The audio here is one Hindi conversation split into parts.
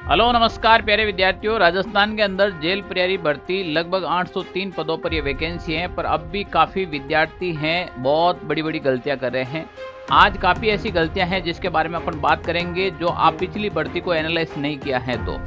हेलो नमस्कार प्यारे विद्यार्थियों। राजस्थान के अंदर जेल प्रहरी भर्ती लगभग 803 पदों पर ये वैकेंसी है, पर अब भी काफ़ी विद्यार्थी हैं बहुत बड़ी बड़ी गलतियां कर रहे हैं। आज काफ़ी ऐसी गलतियां हैं जिसके बारे में अपन बात करेंगे जो आप पिछली भर्ती को एनालाइज नहीं किया है। तो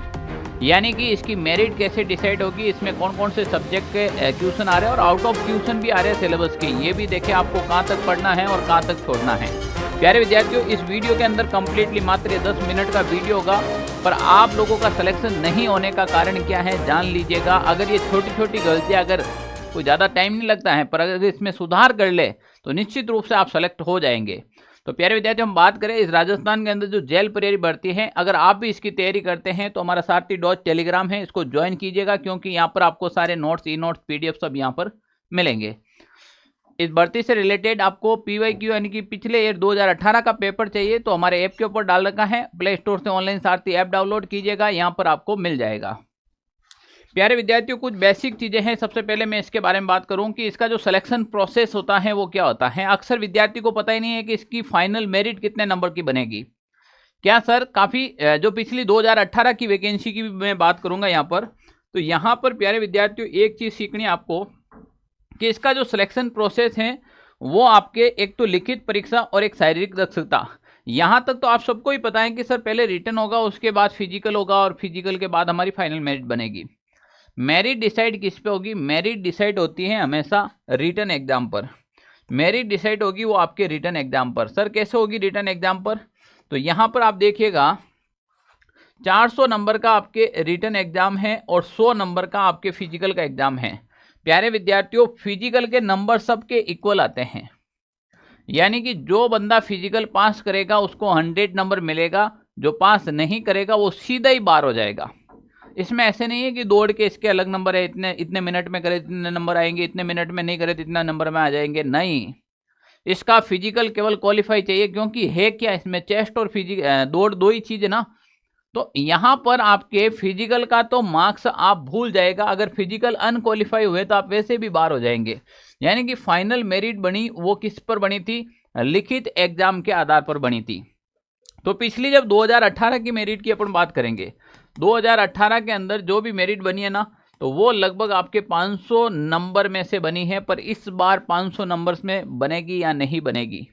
यानी कि इसकी मेरिट कैसे डिसाइड होगी, इसमें कौन कौन से सब्जेक्ट के क्वेश्चन आ रहे हैं और आउट ऑफ क्वेश्चन भी आ रहे हैं सिलेबस के, ये भी देखें आपको कहाँ तक पढ़ना है और कहाँ तक छोड़ना है। प्यारे विद्यार्थियों, इस वीडियो के अंदर कम्प्लीटली मात्र 10 मिनट का वीडियो होगा, पर आप लोगों का सिलेक्शन नहीं होने का कारण क्या है जान लीजिएगा। अगर ये छोटी छोटी गलतियां, अगर कोई ज़्यादा टाइम नहीं लगता है, पर अगर इसमें सुधार कर ले तो निश्चित रूप से आप सेलेक्ट हो जाएंगे। तो प्यारे विद्यार्थियों, हम बात करें इस राजस्थान के अंदर जो जेल प्रहरी भर्ती है, अगर आप भी इसकी तैयारी करते हैं तो हमारा सारथी डॉट टेलीग्राम है, इसको ज्वाइन कीजिएगा, क्योंकि यहाँ पर आपको सारे नोट्स, ई नोट्स, PDF सब यहाँ पर मिलेंगे। इस भर्ती से रिलेटेड आपको PYQ यानी कि पिछले ईयर 2018 का पेपर चाहिए तो हमारे ऐप के ऊपर डाल रखा है, प्ले स्टोर से ऑनलाइन सारथी ऐप डाउनलोड कीजिएगा, यहाँ पर आपको मिल जाएगा। प्यारे विद्यार्थियों, कुछ बेसिक चीज़ें हैं। सबसे पहले मैं इसके बारे में बात करूं कि इसका जो सिलेक्शन प्रोसेस होता है वो क्या होता है। अक्सर विद्यार्थी को पता ही नहीं है कि इसकी फाइनल मेरिट कितने नंबर की बनेगी। क्या सर, काफ़ी जो पिछली 2018 की वैकेंसी की भी मैं बात करूंगा यहाँ पर। तो यहाँ पर प्यारे विद्यार्थियों एक चीज़ सीखनी है आपको कि इसका जो सिलेक्शन प्रोसेस है वो आपके एक तो लिखित परीक्षा और एक शारीरिक दक्षता। यहाँ तक तो आप सबको ही पता है कि सर पहले रिटन होगा, उसके बाद फिजिकल होगा और फिजिकल के बाद हमारी फाइनल मेरिट बनेगी। मेरिट डिसाइड किस पे होगी? मेरिट डिसाइड होती है हमेशा रिटन एग्जाम पर। मेरिट डिसाइड होगी वो आपके रिटन एग्जाम पर। सर कैसे होगी रिटन एग्जाम पर? तो यहाँ पर आप देखिएगा 400 नंबर का आपके रिटन एग्जाम है और 100 नंबर का आपके फिजिकल का एग्जाम है। प्यारे विद्यार्थियों, फिजिकल के नंबर सबके इक्वल आते हैं, यानी कि जो बंदा फिजिकल पास करेगा उसको 100 नंबर मिलेगा, जो पास नहीं करेगा वो सीधा ही बाहर हो जाएगा। इसमें ऐसे नहीं है कि दौड़ के इसके अलग नंबर है, इतने इतने मिनट में करे इतने नंबर आएंगे, इतने मिनट में नहीं करे तो इतना नंबर में आ जाएंगे। नहीं, इसका फिजिकल केवल क्वालिफाई चाहिए, क्योंकि है क्या इसमें, चेस्ट और दौड़ दो ही चीज है ना। तो यहाँ पर आपके फिजिकल का तो मार्क्स आप भूल जाएगा। अगर फिजिकल अनक्वालिफाई हुए तो आप वैसे भी बाहर हो जाएंगे। यानी कि फाइनल मेरिट बनी वो किस पर बनी थी? लिखित एग्जाम के आधार पर बनी थी। तो पिछली जब 2018 की मेरिट की अपन बात करेंगे, 2018 के अंदर जो भी मेरिट बनी है ना, तो वो लगभग आपके 500 नंबर में से बनी है। पर इस बार 500 नंबर्स में बनेगी या नहीं बनेगी,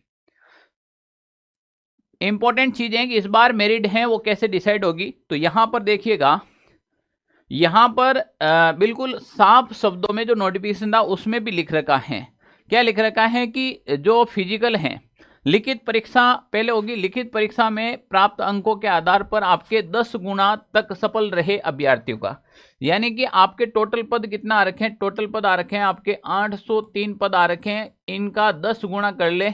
इंपॉर्टेंट चीजें हैं कि इस बार मेरिट है वो कैसे डिसाइड होगी। तो यहां पर देखिएगा, यहां पर बिल्कुल साफ शब्दों में जो नोटिफिकेशन था उसमें भी लिख रखा है। क्या लिख रखा है कि जो फिजिकल है, लिखित परीक्षा पहले होगी। लिखित परीक्षा में प्राप्त अंकों के आधार पर आपके 10 गुना तक सफल रहे अभ्यर्थियों का, यानी कि आपके टोटल पद कितना आ रखे हैं? टोटल पद आ रखे हैं आपके 803 पद आ रखे हैं, इनका 10 गुना कर ले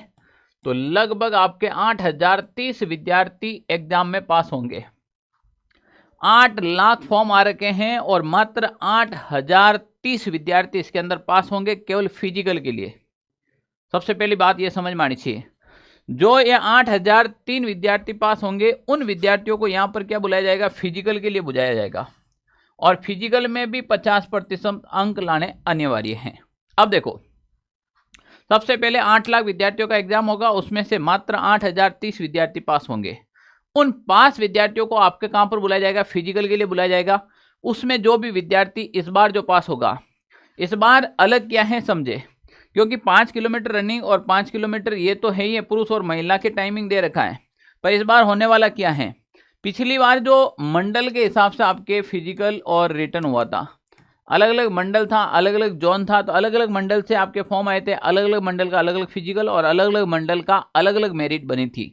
तो लगभग आपके 8030 विद्यार्थी एग्जाम में पास होंगे। 8 लाख फॉर्म आ रखे हैं और मात्र 8030 विद्यार्थी इसके अंदर पास होंगे केवल फिजिकल के लिए। सबसे पहली बात यह समझ में आनी चाहिए, जो ये 8003 विद्यार्थी पास होंगे उन विद्यार्थियों को यहाँ पर क्या बुलाया जाएगा? फिजिकल के लिए बुलाया जाएगा, और फिजिकल में भी 50% अंक लाने अनिवार्य हैं। अब देखो, सबसे पहले 8 लाख विद्यार्थियों का एग्जाम होगा, उसमें से मात्र 8030 विद्यार्थी पास होंगे। उन 5 विद्यार्थियों को आपके कहां पर बुलाया जाएगा? फिजिकल के लिए बुलाया जाएगा। उसमें जो भी विद्यार्थी इस बार जो पास होगा, इस बार अलग क्या है समझे, क्योंकि 5 किलोमीटर रनिंग और 5 किलोमीटर ये तो है ही है, पुरुष और महिला के टाइमिंग दे रखा है। पर इस बार होने वाला क्या है, पिछली बार जो मंडल के हिसाब से आपके फिजिकल और रिटन हुआ था, अलग अलग मंडल था, अलग अलग जोन था, तो अलग अलग मंडल से आपके फॉर्म आए थे, अलग अलग मंडल का अलग अलग फिजिकल और अलग अलग मंडल का अलग अलग मेरिट बनी थी।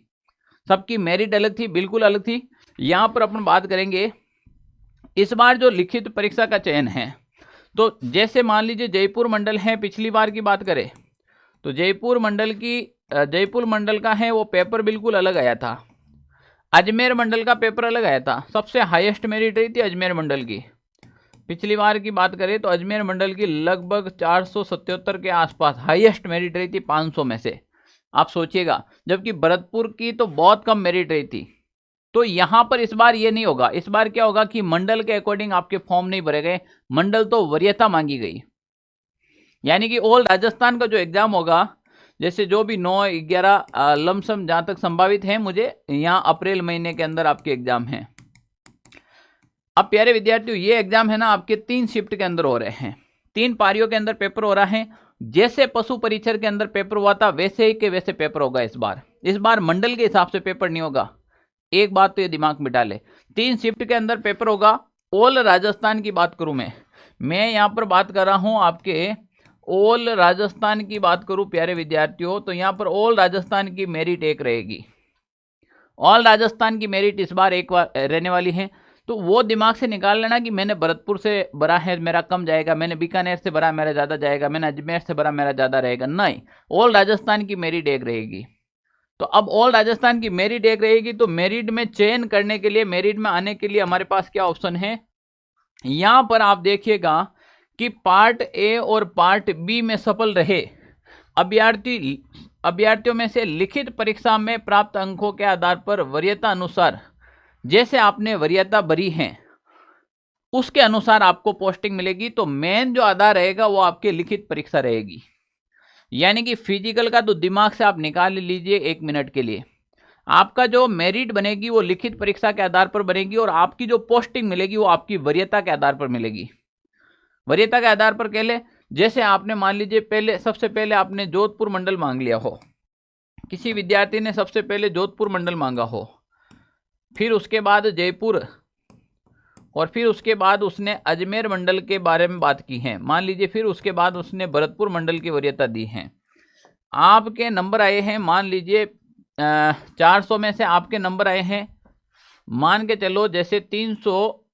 सबकी मेरिट अलग थी, बिल्कुल अलग थी। यहाँ पर अपन बात करेंगे इस बार जो लिखित परीक्षा का चयन है, तो जैसे मान लीजिए जयपुर मंडल है, पिछली बार की बात करें तो जयपुर मंडल का है वो पेपर बिल्कुल अलग आया था। अजमेर मंडल का पेपर अलग आया था। सबसे हाईएस्ट मेरिट रही थी अजमेर मंडल की। पिछली बार की बात करें तो अजमेर मंडल की लगभग 477 के आसपास हाईएस्ट मेरिट रही थी 500 में से। आप सोचिएगा, जबकि भरतपुर की तो बहुत कम मेरिट रही थी। तो यहां पर इस बार ये नहीं होगा। इस बार क्या होगा कि मंडल के अकॉर्डिंग आपके फॉर्म नहीं भरे गए, मंडल तो वरीयता मांगी गई। यानी कि ऑल राजस्थान का जो एग्जाम होगा, जैसे जो भी 9-11 लमसम जहां तक संभावित है मुझे, यहाँ अप्रैल महीने के अंदर आपके एग्जाम हैं। अब प्यारे विद्यार्थियों, ये एग्जाम है ना आपके 3 शिफ्ट के अंदर हो रहे हैं, 3 पारियों के अंदर पेपर हो रहा है। जैसे पशु परीक्षण के अंदर पेपर हुआ था वैसे ही के वैसे पेपर होगा इस बार मंडल के हिसाब से पेपर नहीं होगा। एक बात तो ये दिमाग में डाले, 3 शिफ्ट के अंदर पेपर होगा। ऑल राजस्थान की बात करूं, मैं यहाँ पर बात कर रहा हूं आपके ऑल राजस्थान की बात करूं प्यारे विद्यार्थियों, तो यहाँ पर ऑल राजस्थान की मेरिट एक रहेगी। ऑल राजस्थान की मेरिट इस बार एक रहने वाली है। तो वो दिमाग से निकाल लेना कि मैंने भरतपुर से भरा है मेरा कम जाएगा, मैंने बीकानेर से भरा मेरा ज़्यादा जाएगा, मैंने अजमेर से भरा मेरा ज़्यादा रहेगा। नहीं, ऑल राजस्थान की मेरिट एक रहेगी। तो अब ऑल राजस्थान की मेरिट एक रहेगी, तो मेरिट में चयन करने के लिए, मेरिट में आने के लिए हमारे पास क्या ऑप्शन है, यहाँ पर आप देखिएगा कि पार्ट ए और पार्ट बी में सफल रहे अभ्यर्थियों में से लिखित परीक्षा में प्राप्त अंकों के आधार पर वरीयता अनुसार, जैसे आपने वरीयता भरी है उसके अनुसार आपको पोस्टिंग मिलेगी। तो मेन जो आधार रहेगा वो आपके लिखित परीक्षा रहेगी। यानी कि फिजिकल का तो दिमाग से आप निकाल लीजिए 1 मिनट के लिए, आपका जो मेरिट बनेगी वो लिखित परीक्षा के आधार पर बनेगी, और आपकी जो पोस्टिंग मिलेगी वो आपकी वरीयता के आधार पर मिलेगी। वरीयता के आधार पर कह ले, जैसे आपने मान लीजिए सबसे पहले आपने जोधपुर मंडल मांग लिया हो, किसी विद्यार्थी ने सबसे पहले जोधपुर मंडल मांगा हो, फिर उसके बाद जयपुर, और फिर उसके बाद उसने अजमेर मंडल के बारे में बात की है, मान लीजिए, फिर उसके बाद उसने भरतपुर मंडल की वरीयता दी है। आपके नंबर आए हैं, मान लीजिए 400 में से आपके नंबर आए हैं, मान के चलो जैसे 300,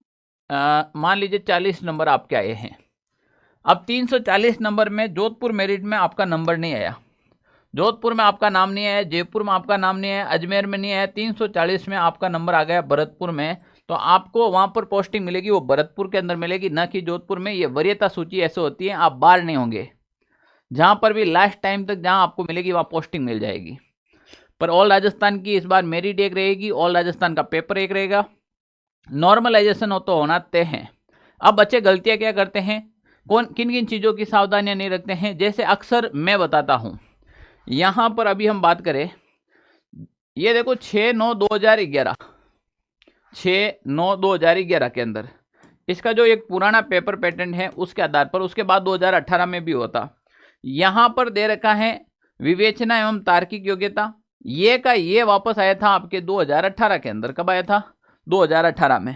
मान लीजिए 40 नंबर आपके आए हैं। अब 340 नंबर में जोधपुर मेरिट में आपका नंबर नहीं आया, जोधपुर में आपका नाम नहीं आया, जयपुर में आपका नाम नहीं आया, अजमेर में नहीं आया, 340 में आपका नंबर आ गया भरतपुर में, तो आपको वहाँ पर पोस्टिंग मिलेगी वो भरतपुर के अंदर मिलेगी, ना कि जोधपुर में। ये वरीयता सूची ऐसे होती है, आप बाहर नहीं होंगे, जहाँ पर भी लास्ट टाइम तक जहाँ आपको मिलेगी वहाँ पोस्टिंग मिल जाएगी। पर ऑल राजस्थान की इस बार मेरिट एक रहेगी, ऑल राजस्थान का पेपर एक रहेगा, नॉर्मलाइजेशन हो तो होना तय है। अब बच्चे गलतियाँ क्या करते हैं, किन किन चीज़ों की सावधानियाँ नहीं रखते हैं, जैसे अक्सर मैं बताता हूँ। यहाँ पर अभी हम बात करें, ये देखो 6/9/2011, 6/9/2011 के अंदर इसका जो एक पुराना पेपर पैटर्न है उसके आधार पर, उसके बाद 2018 में भी होता, यहाँ पर दे रखा है विवेचना एवं तार्किक योग्यता, ये का ये वापस आया था आपके 2018 के अंदर। कब आया था? 2018 में।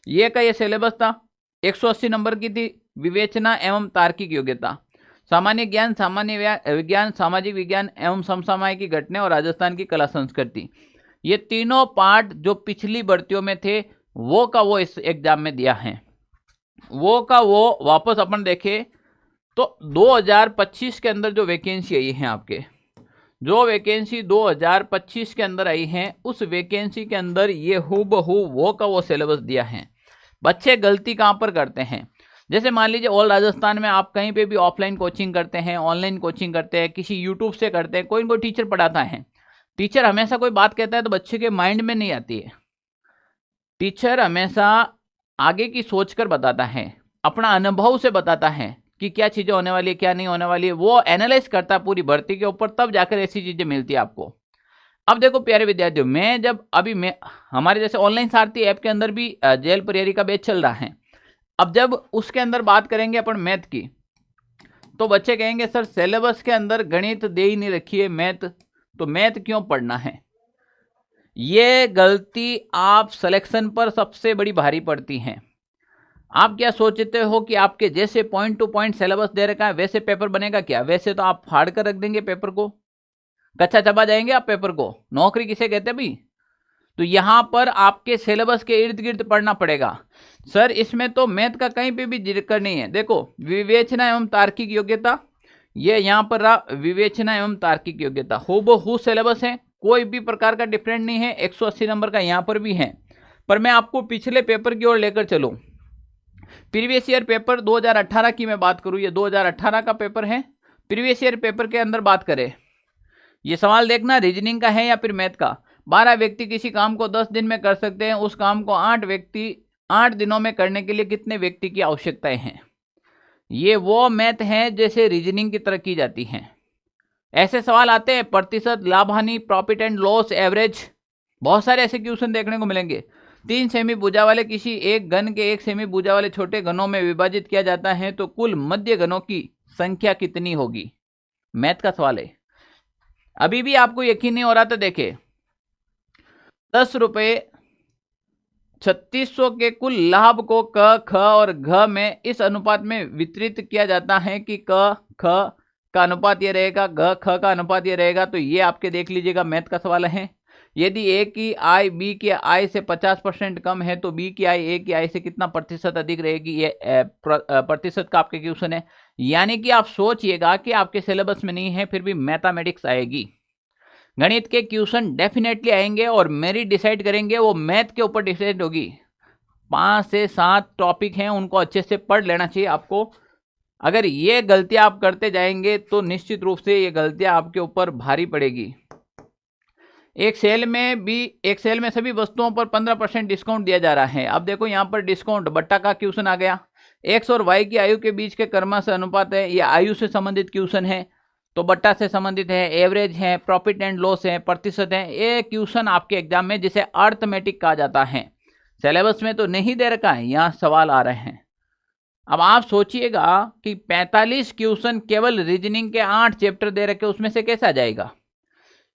ये का ये सिलेबस था, 180 नंबर की थी विवेचना एवं तार्किक योग्यता, सामान्य ज्ञान, सामान्य विज्ञान, सामाजिक विज्ञान एवं समसामयिक की घटना और राजस्थान की कला संस्कृति। ये तीनों पार्ट जो पिछली भर्तियों में थे वो का वो इस एग्जाम में दिया है, वो का वो वापस अपन देखें तो 2025 के अंदर जो वैकेंसी आई है आपके, जो वैकेंसी 2025 के अंदर आई है, उस वैकेंसी के अंदर ये हूबहू वो का वो सिलेबस दिया है। बच्चे गलती कहाँ पर करते हैं, जैसे मान लीजिए ऑल राजस्थान में आप कहीं पे भी ऑफलाइन कोचिंग करते हैं, ऑनलाइन कोचिंग करते हैं, किसी यूट्यूब से करते हैं, कोई न कोई टीचर पढ़ाता है, टीचर हमेशा कोई बात कहता है तो बच्चे के माइंड में नहीं आती है। टीचर हमेशा आगे की सोच कर बताता है, अपना अनुभव से बताता है कि क्या चीज़ें होने वाली है, क्या नहीं होने वाली है, वो एनालाइज करता है पूरी भर्ती के ऊपर, तब जाकर ऐसी चीज़ें मिलती है आपको। अब देखो प्यारे विद्यार्थियों, मैं हमारे जैसे ऑनलाइन सारथी ऐप के अंदर भी जेल प्रेरी का बैच चल रहा है। अब जब उसके अंदर बात करेंगे अपन मैथ की, तो बच्चे कहेंगे सर सिलेबस के अंदर गणित दे ही नहीं रखी है, मैथ, तो मैथ क्यों पढ़ना है। ये गलती आप सिलेक्शन पर सबसे बड़ी भारी पड़ती है। आप क्या सोचते हो कि आपके जैसे पॉइंट टू पॉइंट सिलेबस दे रखा है वैसे पेपर बनेगा क्या? वैसे तो आप फाड़ कर रख देंगे पेपर को, कच्चा चबा जाएंगे आप पेपर को, नौकरी किसे कहते हैं भाई। तो यहाँ पर आपके सिलेबस के इर्द गिर्द पढ़ना पड़ेगा। सर इसमें तो मैथ का कहीं पे भी जिक्र नहीं है। देखो विवेचना एवं तार्किक योग्यता, ये यहाँ पर रहा विवेचना एवं तार्किक योग्यता, हूबहू सिलेबस है, कोई भी प्रकार का डिफरेंट नहीं है। 180 नंबर का यहाँ पर भी है। पर मैं आपको पिछले पेपर की ओर लेकर चलूँ, प्रीवियस ईयर पेपर 2018 की मैं बात करूँ, ये 2018 का पेपर है। प्रीवियस ईयर पेपर के अंदर बात करें, ये सवाल देखना रीजनिंग का है या फिर मैथ का। 12 व्यक्ति किसी काम को 10 दिन में कर सकते हैं, उस काम को 8 दिनों में करने के लिए कितने व्यक्ति की आवश्यकताएं हैं। ये वो मैथ है जैसे रीजनिंग की तरह की जाती हैं। ऐसे सवाल आते हैं, प्रतिशत, लाभ हानि, प्रॉफिट एंड लॉस, एवरेज, बहुत सारे ऐसे क्वेश्चन देखने को मिलेंगे। 3 सेमी भुजा वाले किसी एक घन के 1 सेमी भुजा वाले छोटे घनों में विभाजित किया जाता है तो कुल मध्य घनों की संख्या कितनी होगी? मैथ का सवाल है। अभी भी आपको यकीन नहीं हो रहा तो देखे, 10 रुपए 3600 के कुल लाभ को क, ख और घ में इस अनुपात में वितरित किया जाता है कि क, ख का अनुपात ये रहेगा, घ, ख का अनुपात ये रहेगा। तो ये आपके देख लीजिएगा मैथ का सवाल है। यदि ए की आय बी की आय से 50% कम है तो बी की आय ए की आय से कितना प्रतिशत अधिक रहेगी? ये प्रतिशत का आपके क्वेश्चन है। यानी कि आप सोचिएगा कि आपके सिलेबस में नहीं है फिर भी मैथमेटिक्स आएगी। गणित के क्वेश्चन डेफिनेटली आएंगे और मेरिट डिसाइड करेंगे वो मैथ के ऊपर डिसाइड होगी। 5 से 7 टॉपिक हैं, उनको अच्छे से पढ़ लेना चाहिए आपको। अगर ये गलतियां आप करते जाएंगे तो निश्चित रूप से ये गलतियां आपके ऊपर भारी पड़ेगी। एक सेल में सभी वस्तुओं पर 15% डिस्काउंट दिया जा रहा है। अब देखो यहाँ पर डिस्काउंट बट्टा का क्वेश्चन आ गया। एक्स और वाई की आयु के बीच के क्रमश अनुपात है, यह आयु से संबंधित क्वेश्चन है तो बट्टा से संबंधित है, एवरेज है, प्रॉफिट एंड लॉस है, प्रतिशत है। ये क्वेश्चन आपके एग्जाम में जिसे अर्थमेटिक कहा जाता है, सिलेबस में तो नहीं दे रखा है, यहाँ सवाल आ रहे हैं। अब आप सोचिएगा कि 45 क्वेश्चन केवल रीजनिंग के 8 चैप्टर दे रखे, उसमें से कैसे आ जाएगा?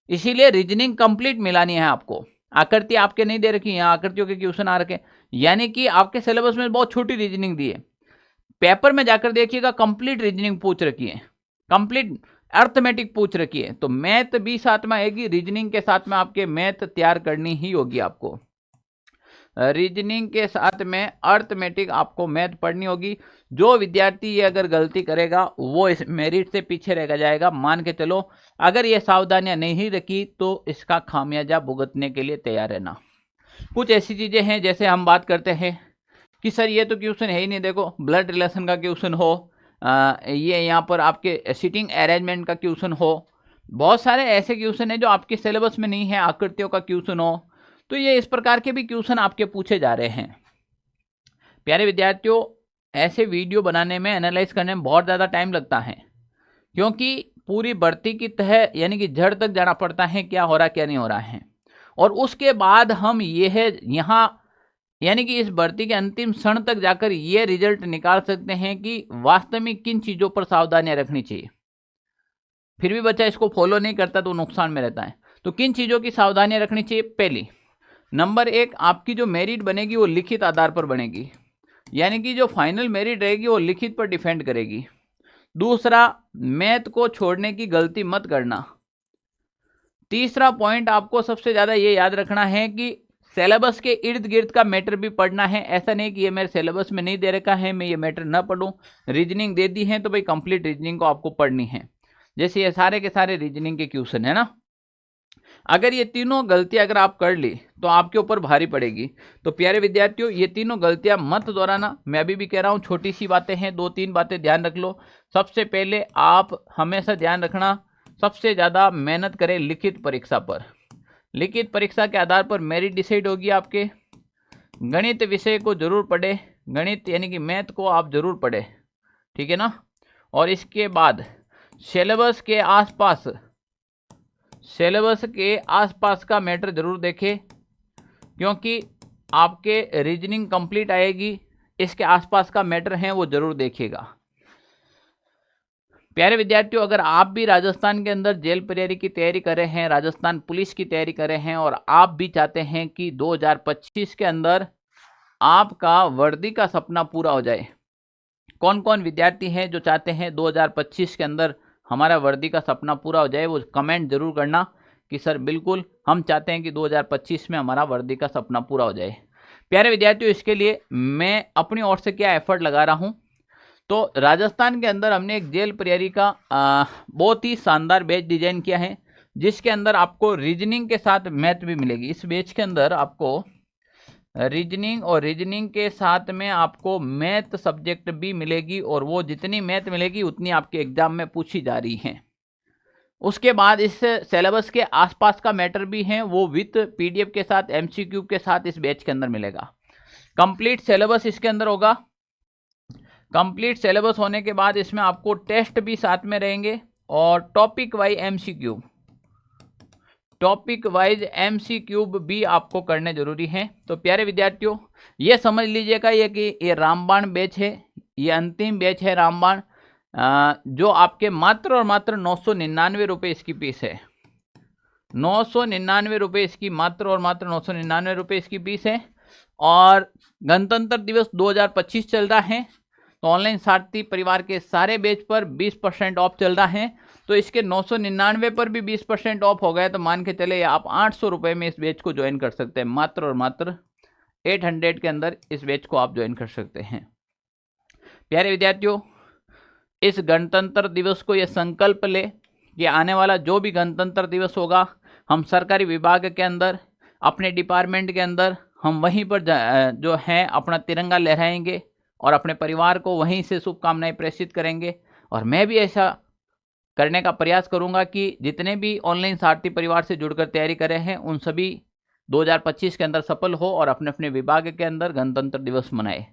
इसीलिए रीजनिंग कंप्लीट मिलानी है आपको। आकृति आपके नहीं दे रखी, यहाँ आकृतियों के क्वेश्चन आ रखे, यानी कि आपके सिलेबस में बहुत छोटी रीजनिंग दी है। पेपर में जाकर देखिएगा कंप्लीट रीजनिंग पूछ रखी है, कंप्लीट अर्थमेटिक पूछ रखी है। तो मैथ भी साथ में आएगी, रीजनिंग के साथ में आपके मैथ तैयार करनी ही होगी आपको। रीजनिंग के साथ में अर्थमेटिक आपको मैथ पढ़नी होगी। जो विद्यार्थी ये अगर गलती करेगा वो इस मेरिट से पीछे रह जाएगा। मान के चलो अगर ये सावधानियां नहीं रखी तो इसका खामियाजा भुगतने के लिए तैयार रहना। कुछ ऐसी चीजें हैं जैसे हम बात करते हैं कि सर ये तो क्वेश्चन है ही नहीं, देखो ब्लड रिलेशन का क्वेश्चन हो, ये यहाँ पर आपके सिटिंग अरेंजमेंट का क्वेश्चन हो, बहुत सारे ऐसे क्वेश्चन है जो आपके सिलेबस में नहीं है, आकृतियों का क्वेश्चन हो, तो ये इस प्रकार के भी क्वेश्चन आपके पूछे जा रहे हैं। प्यारे विद्यार्थियों, ऐसे वीडियो बनाने में, एनालाइज करने में बहुत ज़्यादा टाइम लगता है, क्योंकि पूरी भर्ती की तह यानी कि जड़ तक जाना पड़ता है, क्या हो रहा क्या नहीं हो रहा है, और उसके बाद हम ये है यहाँ यानी कि इस भर्ती के अंतिम क्षण तक जाकर ये रिजल्ट निकाल सकते हैं कि वास्तव में किन चीज़ों पर सावधानियां रखनी चाहिए। फिर भी बच्चा इसको फॉलो नहीं करता तो नुकसान में रहता है। तो किन चीज़ों की सावधानियां रखनी चाहिए? पहली, नंबर 1, आपकी जो मेरिट बनेगी वो लिखित आधार पर बनेगी, यानी कि जो फाइनल मेरिट रहेगी वो लिखित पर डिपेंड करेगी। दूसरा, मैथ को छोड़ने की गलती मत करना। तीसरा पॉइंट आपको सबसे ज़्यादा ये याद रखना है कि सिलेबस के इर्द गिर्द का मैटर भी पढ़ना है। ऐसा नहीं कि ये मेरे सिलेबस में नहीं दे रखा है मैं ये मैटर ना पढ़ूं। रीजनिंग दे दी है तो भाई कंप्लीट रीजनिंग को आपको पढ़नी है, जैसे ये सारे के सारे रीजनिंग के क्वेश्चन है ना। अगर ये तीनों गलतियां अगर आप कर ली तो आपके ऊपर भारी पड़ेगी। तो प्यारे विद्यार्थियों, ये तीनों गलतियां मत दोहराना। मैं अभी भी कह रहा हूँ, छोटी सी बातें हैं, 2-3 बातें ध्यान रख लो। सबसे पहले आप हमेशा ध्यान रखना, सबसे ज़्यादा मेहनत करें लिखित परीक्षा पर। लिखित परीक्षा के आधार पर मेरिट डिसाइड होगी आपके। गणित विषय को जरूर पढ़े, गणित यानी कि मैथ को आप जरूर पढ़े, ठीक है ना। और इसके बाद सिलेबस के आसपास का मैटर जरूर देखें, क्योंकि आपके रीजनिंग कंप्लीट आएगी, इसके आसपास का मैटर है वो जरूर देखिएगा। प्यारे विद्यार्थियों, अगर आप भी राजस्थान के अंदर जेल प्रहरी की तैयारी कर रहे हैं, राजस्थान पुलिस की तैयारी कर रहे हैं, और आप भी चाहते हैं कि 2025 के अंदर आपका वर्दी का सपना पूरा हो जाए, कौन कौन विद्यार्थी हैं जो चाहते हैं 2025 के अंदर हमारा वर्दी का सपना पूरा हो जाए, वो कमेंट जरूर करना कि सर बिल्कुल हम चाहते हैं कि 2025 में हमारा वर्दी का सपना पूरा हो जाए। प्यारे विद्यार्थियों, इसके लिए मैं अपनी ओर से क्या एफर्ट लगा रहा हूँ, तो राजस्थान के अंदर हमने एक जेल प्रहरी का बहुत ही शानदार बैच डिजाइन किया है, जिसके अंदर आपको रीजनिंग के साथ मैथ भी मिलेगी। इस बैच के अंदर आपको रीजनिंग और रीजनिंग के साथ में आपको मैथ सब्जेक्ट भी मिलेगी, और वो जितनी मैथ मिलेगी उतनी आपके एग्जाम में पूछी जा रही हैं। उसके बाद इस सिलेबस के आसपास का मैटर भी है, वो विथ पीडीएफ के साथ, एमसीक्यू के साथ इस बैच के अंदर मिलेगा। कंप्लीट सिलेबस इसके अंदर होगा। कंप्लीट सिलेबस होने के बाद इसमें आपको टेस्ट भी साथ में रहेंगे और topic wise MCQ. Topic wise MCQ भी आपको करने जरूरी है। तो प्यारे विद्यार्थियों, ये समझ लीजिएगा ये कि ये रामबाण बैच है, ये अंतिम बैच है रामबाण, जो आपके मात्र और मात्र 999 रुपये इसकी फीस है। 999 रुपये इसकी मात्र और मात्र 999 रुपये इसकी फीस है। और गणतंत्र दिवस 2025 चल रहा है, तो ऑनलाइन सारथी परिवार के सारे बैच पर 20% ऑफ चल रहा है। तो इसके 999 पर भी 20% ऑफ हो गया, तो मान के चले आप 800 रुपये में इस बैच को ज्वाइन कर सकते हैं। मात्र और मात्र 800 के अंदर इस बैच को आप ज्वाइन कर सकते हैं। प्यारे विद्यार्थियों, इस गणतंत्र दिवस को यह संकल्प ले कि आने वाला जो भी गणतंत्र दिवस होगा, हम सरकारी विभाग के अंदर, अपने डिपार्टमेंट के अंदर, हम वहीं पर जो है अपना तिरंगा लहराएंगे और अपने परिवार को वहीं से शुभकामनाएं प्रेषित करेंगे। और मैं भी ऐसा करने का प्रयास करूंगा कि जितने भी ऑनलाइन सारथी परिवार से जुड़कर तैयारी कर रहे हैं, उन सभी 2025 के अंदर सफल हो और अपने अपने विभाग के अंदर गणतंत्र दिवस मनाए।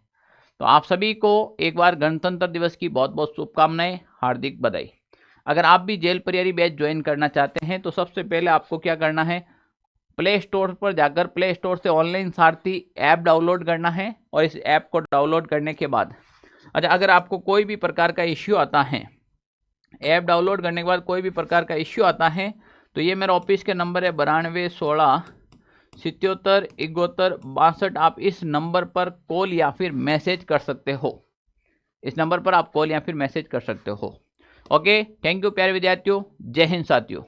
तो आप सभी को एक बार गणतंत्र दिवस की बहुत बहुत शुभकामनाएं, हार्दिक बधाई। अगर आप भी जेल परियारी बैच ज्वाइन करना चाहते हैं तो सबसे पहले आपको क्या करना है, प्ले स्टोर पर जाकर प्ले स्टोर से ऑनलाइन सारथी ऐप डाउनलोड करना है। और इस ऐप को डाउनलोड करने के बाद अगर आपको कोई भी प्रकार का इश्यू आता है, ऐप डाउनलोड करने के बाद कोई भी प्रकार का इश्यू आता है, तो ये मेरा ऑफिस के नंबर है 92 16 77 71 62। आप इस नंबर पर कॉल या फिर मैसेज कर सकते हो। इस नंबर पर आप कॉल या फिर मैसेज कर सकते हो। ओके, थैंक यू प्यारे विद्यार्थियों। जय हिंद साथियों।